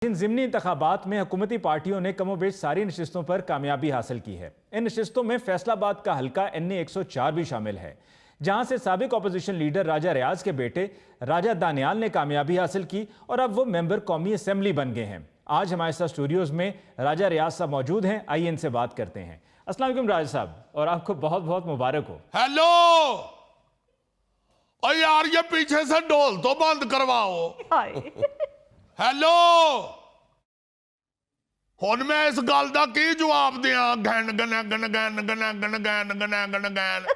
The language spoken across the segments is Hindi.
इन ज़िमनी इंतखाबात में हुकूमती पार्टियों ने कमोबेश सारी नशिस्तों पर कामयाबी हासिल की है। इन नशिस्तों में फैसलाबाद का हल्का NA 104 भी शामिल है, जहां से साबिक अपोजिशन लीडर राजा रियाज के बेटे राजा दानियाल ने कामयाबी हासिल की और अब वो मेंबर कौमी असेंबली बन गए हैं। आज हमारे साथ स्टूडियोज में राजा रियाज साहब मौजूद हैं। आइए इनसे बात करते हैं। अस्सलाम वालेकुम राजा साहब, और आपको बहुत बहुत मुबारक हो। हेलो, और यार ये पीछे से ढोल तो बंद करवाओ। हेलो, हुन मैं इस गल दा की जवाब दिया? Gun gun gun gun gun gun gun gun gun gun.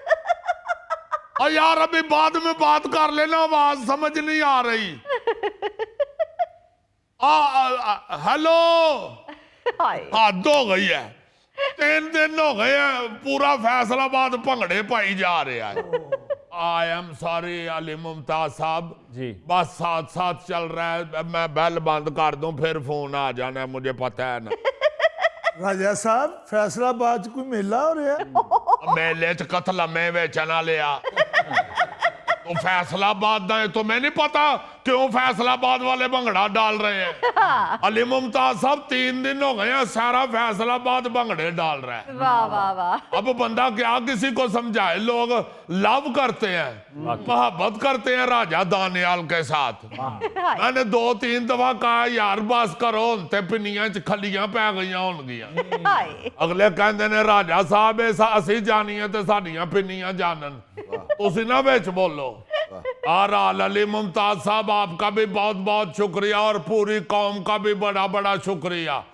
और यार अभी बाद में बात कर लेना, आवाज समझ नहीं आ रही। हेलो, हद हो गई है। 3 दिन हो गए हैं, पूरा फैसलाबाद भंगड़े पाई जा रहा है। I am sorry Ali Mumtaz साहब जी, बस साथ साथ चल रहा है। मैं बेल बंद कर दूं फिर फोन आ जाना है, मुझे पता है ना। राजा साहब फैसलाबाद कोई मेला हो रहा है? मेले च कतल में बेचना लिया तो फैसलाबाद दा है, तुम्हें नहीं पता क्यों फैसलाबाद वाले भंगड़ा डाल रहे हैं? अली मुमताज साहब 3 दिन हो गए हैं, सारा फैसलाबाद भंगड़े डाल रहा है। वाह वाह वाह। अब बंदा क्या किसी को समझाए? लोग लव करते हैं, मोहब्बत करते हैं राजा दानियाल के साथ। मैंने 2-3 दफा कहा यार बस करो, ते पिनियां च खलियां पै गई होणगियां। अगले कहते ने राजा साहब असी जानिए ते साडियां पिनियां जानन, तुसी ना विच बोलो। आराल अली मुमताज साहब आपका भी बहुत बहुत शुक्रिया और पूरी कौम का भी बड़ा बड़ा शुक्रिया,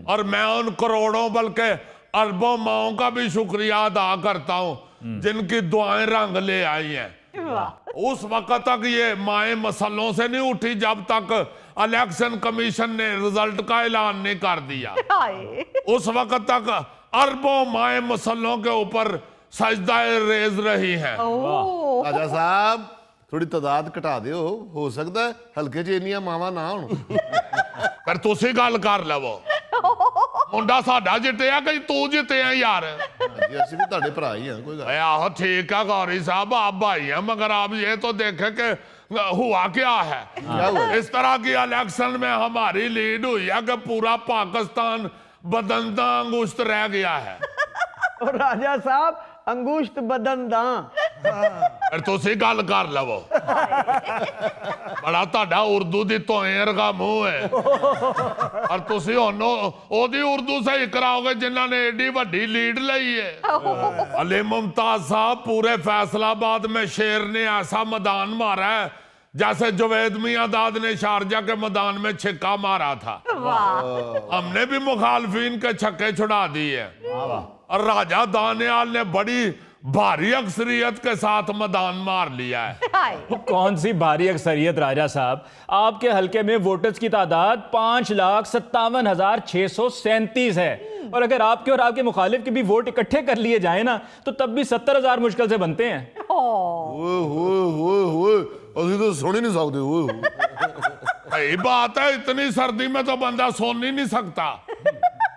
और मैं उन करोड़ों बल्कि अरबों माओं का भी शुक्रिया अदा करता हूं जिनकी दुआएं रंग ले आई हैं। उस वक्त तक ये माएं मसलों से नहीं उठी जब तक इलेक्शन कमीशन ने रिजल्ट का ऐलान नहीं कर दिया। उस वक्त तक अरबों माएं मसलों के ऊपर सजदा रेज रही हैं। राजा साहब थोड़ी तादाद घटा दियो, हो सकता है हल्के च इन्नियां मावां ना होण। पर तुसी गल कर लवो, मुंडा साडा जितया कि तू जितया यार? जी असि भी तुहाडे भरा ही हैं, कोई गल। आहो ठीक है गौरी साहब, आप भाई हैं, मगर आप ये तो देखें कि हुआ क्या है। क्या हुआ? इस तरह की इलेक्शन में हमारी लीड हुई है कि पूरा पाकिस्तान बदनता अंगुश्त रह गया है। और राजा साहब अंगुश्त बदनदा। फिर तुसी गल कर लवो। बड़ा ताड़ा उर्दू दी तोएं का मुंह है, और तुसी ओदी उर्दू सही कराओगे जिन्हों ने एडी वड्डी लीड लई है। अली मुमताज साहब पूरे फैसलाबाद में शेर ने ऐसा मैदान मारा है जैसे जुवैद मियांदाद ने शारजा के मैदान में छिक्का मारा था। हमने भी मुखालफिन के छक्के छुड़ा दिए, और राजा दानियाल ने बड़ी भारी अक्सरियत के साथ मैदान मार लिया है। कौन सी भारी अक्सरियत राजा साहब, आपके हल्के में वोटर्स की तादाद 5,57,637 है, और अगर आपके और आपके मुखालिफ के भी वोट इकट्ठे कर लिए जाए ना तो तब भी 70,000 मुश्किल से बनते हैं। असि तो सुन ही नहीं सकते। सही बात है, इतनी सर्दी में तो बंदा सोन ही नहीं सकता।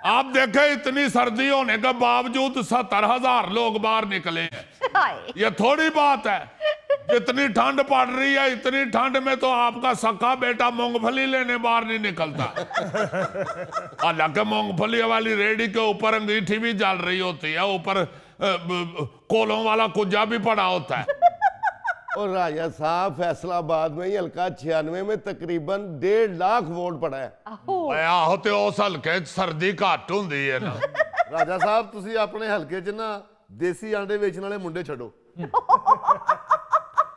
आप देखें इतनी सर्दी होने के बावजूद 70,000 लोग बाहर निकले हैं। ये थोड़ी बात है, जितनी ठंड पड़ रही है इतनी ठंड में तो आपका सका बेटा मूंगफली लेने बाहर नहीं निकलता। हालांकि मूंगफली वाली रेडी के ऊपर अंगीठी भी जल रही होती है, ऊपर कोलों वाला कुजा भी पड़ा होता है। और राजा साहब फैसलाबाद में ही हल्का 96 में तकरीबन 1.5 लाख वोट पड़ा है। आहो ते उस हल्के च सर्दी घट हुंदी है ना। राजा साहब तुसी अपने हल्के च ना देसी आंडे बेचने वाले मुंडे छड़ो।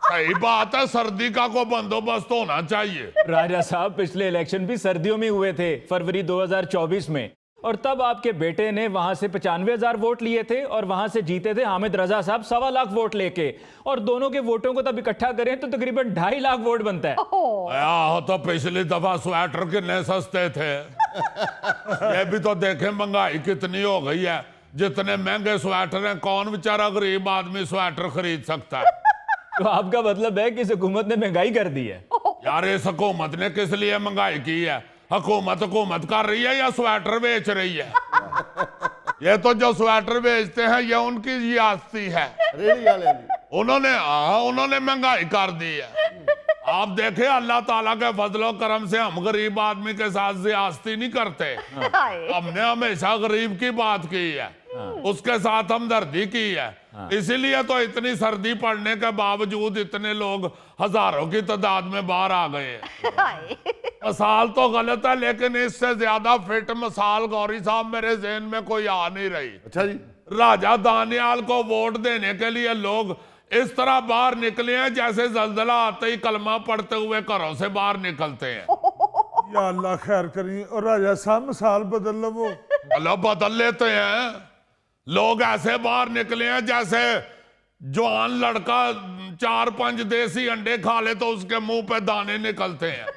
सही बात है, सर्दी का कोई बंदोबस्त होना चाहिए। राजा साहब पिछले इलेक्शन भी सर्दियों में हुए थे, फरवरी 2024 में, और तब आपके बेटे ने वहां से 95,000 वोट लिए थे और वहां से जीते थे हामिद रजा साहब 1.25 लाख वोट लेके, और दोनों के वोटों को तब इकट्ठा करें तो तकरीबन 2.5 लाख वोट बनता है। आहो तो पिछली दफा स्वेटर कितने सस्ते थे। ये भी तो देखें महंगाई कितनी हो गई है, जितने महंगे स्वेटर हैं कौन बेचारा गरीब आदमी स्वेटर खरीद सकता है? तो आपका मतलब है कि इस हुकूमत ने महंगाई कर दी है? यार इस हुकूमत ने किस लिए महंगाई की है? हुकूमत कर रही है या स्वेटर बेच रही है? ये तो जो स्वेटर बेचते हैं ये उनकी जियादती है। रेडी वाले उन्होंने महंगाई कर दी है। आप देखे अल्लाह ताला के फजलो करम से हम गरीब आदमी के साथ ज्यादती नहीं करते। हमने हमेशा गरीब की बात की है, उसके साथ हमदर्दी की है। इसीलिए तो इतनी सर्दी पड़ने के बावजूद इतने लोग हजारों की तादाद में बाहर आ गए हैं। मिसाल तो गलत है, लेकिन इससे ज्यादा फिट मिसाल गौरी साहब मेरे जहन में कोई आ नहीं रही। अच्छा जी, राजा दानियाल को वोट देने के लिए लोग इस तरह बाहर निकले हैं जैसे जल्जला आते ही कलमा पढ़ते हुए घरों से बाहर निकलते हैं। या अल्लाह खैर करी। और राजा साहब मिसाल बदल लो वो। अल्लाह बदल लेते हैं। लोग ऐसे बाहर निकले हैं जैसे जवान लड़का 4-5 देसी अंडे खा ले तो उसके मुंह पे दाने निकलते हैं।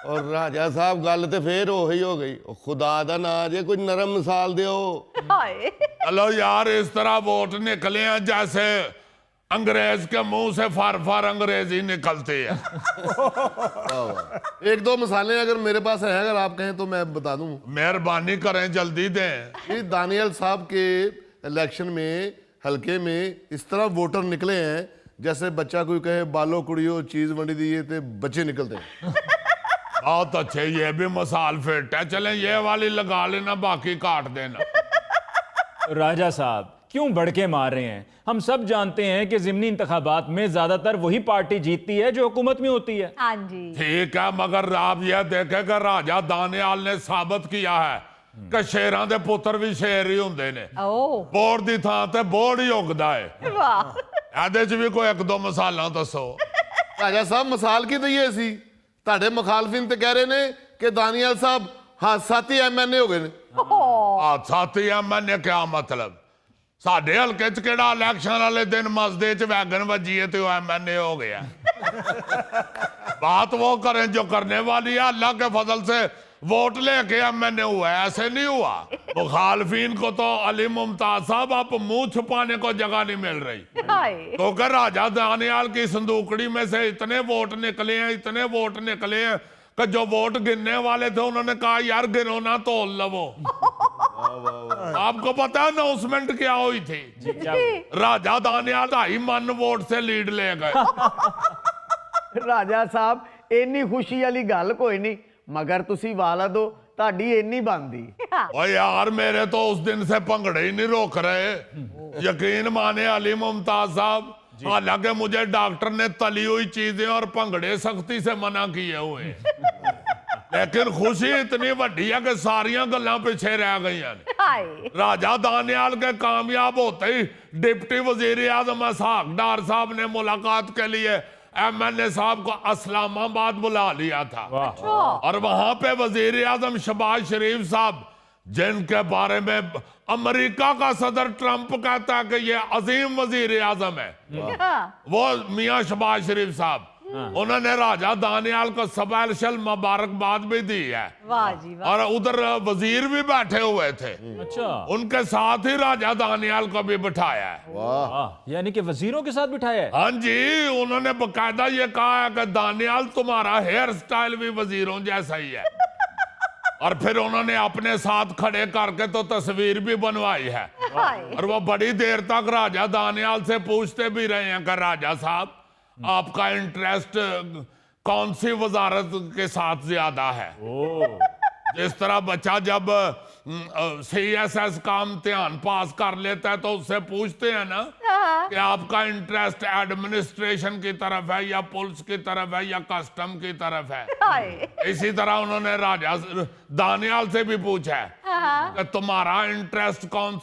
और राजा साहब गल तो फिर वही हो गई, खुदा दा ना जे कोई नरम मिसाल दियो। चलो यार, इस तरह वोट निकले हैं जैसे अंग्रेज के मुंह से फार अंग्रेजी निकलती है। एक दो मिसालें अगर मेरे पास है, अगर आप कहें तो मैं बता दूं। मेहरबानी करें, जल्दी दें। कि दानियल साहब के इलेक्शन में हल्के में इस तरह वोटर निकले हैं जैसे बच्चा कोई कहे बालो कुड़ियो चीज वंडी दिए थे, बच्चे निकलते हैं। बहुत अच्छे, ये भी मिसाल फिट है। चलें ये वाली लगा लेना, बाकी काट देना। राजा साहब क्यों भड़के मार रहे हैं? हम सब जानते हैं कि ज़िमनी इंतखाबात में ज्यादातर वही पार्टी जीतती है जो हुकूमत में होती है। हाँ जी, ठीक है, मगर आप यह देखे कि राजा दानियाल ने साबित किया है कि शेरां दे पुत्र भी शेर ही हुंदे ने। ओ बोड़ दी थां ते बोड़ ही उगदा है। वाह, ਇਹਦੇ ਚ ਵੀ ਕੋਈ ਇੱਕ ਦੋ ਮਿਸਾਲਾਂ ਦੱਸੋ। राजा साहब मिसाल की दईए सी, ਤੁਹਾਡੇ ਮੁਖਾਲਫਿਨ ਤੇ ਕਹਿ ਰਹੇ ਨੇ ਕਿ ਦਾਨੀयल साहब ਹਾਦਸਾਤੀ ਐਮਐਨਏ ਹੋ ਗਏ ਨੇ। ਆ ਸਾਥੀ ਐਮਐਨਏ ਕਿਆ मतलब? ਸਾਡੇ ਹਲਕੇ ਚ ਕਿਹੜਾ ਇਲੈਕਸ਼ਨ ਵਾਲੇ ਦਿਨ ਮਸਦੇ ਚ ਵੈਗਨ ਵੱਜੀ ਹੈ ਤੇ ਉਹ ਐਮਐਨਏ ਹੋ ਗਿਆ। बात वो करें जो करने वाली है। अल्लाह के फजल से वोट लेके एमएनए हुआ है, ऐसे नहीं हुआ। मुखालफिन को तो अली मुमताज साहब आप मुंह छुपाने को जगह नहीं मिल रही। हाय, तो राजा दानियाल की संदूकड़ी में से इतने वोट निकले हैं, इतने वोट निकले हैं कि जो वोट गिनने वाले थे उन्होंने कहा यार गिनो ना तोल लवो। आपको पता है अनाउंसमेंट क्या हुई थी? राजा दानियाल 2.5 मन वोट से लीड ले गए। ਰਾਜਾ ਸਾਹਿਬ ਇੰਨੀ ਖੁਸ਼ੀ ਵਾਲੀ ਗੱਲ ਕੋਈ ਨਹੀਂ, ਮਗਰ ਤੁਸੀਂ ਵਾਲਾ ਦੋ ਤੁਹਾਡੀ ਇੰਨੀ ਬਣਦੀ। ओ यार, मेरे तो उस दिन से भंगड़े ही नहीं रोक रहे। यकीन माने अली मुमताज साहब, हालांकि मुझे डॉक्टर ने तली हुई चीजें और भंगड़े सख्ती से मना किए हुए, लेकिन खुशी इतनी वड्डी है कि सारियां गल्लां पीछे रह गई हैं। हाय, राजा दानियाल के कामयाब होते ही डिप्टी वजीर आजम इसहाक डार साहब ने मुलाकात के लिए एमएनए साहब को इस्लामाबाद बुला लिया था। और वहां पे वजीर आजम शहबाज शरीफ साहब, जिनके बारे में अमेरिका का सदर ट्रंप कहता है कि ये अजीम वजीर आजम है, वो मियां शहबाज शरीफ साहब, उन्होंने राजा दानियाल को स्पेशल मुबारकबाद भी दी है। वाह जी वाह, और उधर वजीर भी बैठे हुए थे, अच्छा, उनके साथ ही राजा दानियाल को भी बिठाया है। वाह, यानी कि वजीरों के साथ बिठाया है। हाँ जी, उन्होंने बकायदा ये कहा है कि दानियाल तुम्हारा हेयर स्टाइल भी वजीरों जैसा ही है। और फिर उन्होंने अपने साथ खड़े करके तो तस्वीर भी बनवाई है। हाय, और वो बड़ी देर तक राजा दानियाल से पूछते भी रहे हैं कि राजा साहब आपका इंटरेस्ट कौन सी वजारत के साथ ज्यादा है? जिस तरह बच्चा जब CSS का इम्तिहान पास कर लेता है तो उससे पूछते हैं ना कि आपका इंटरेस्ट एडमिनिस्ट्रेशन की तरफ है या पुलिस की तरफ है या कस्टम की तरफ है। हाय, इसी तरह उन्होंने राजा दानियाल से भी पूछा है कि तुम्हारा इंटरेस्ट कौन सी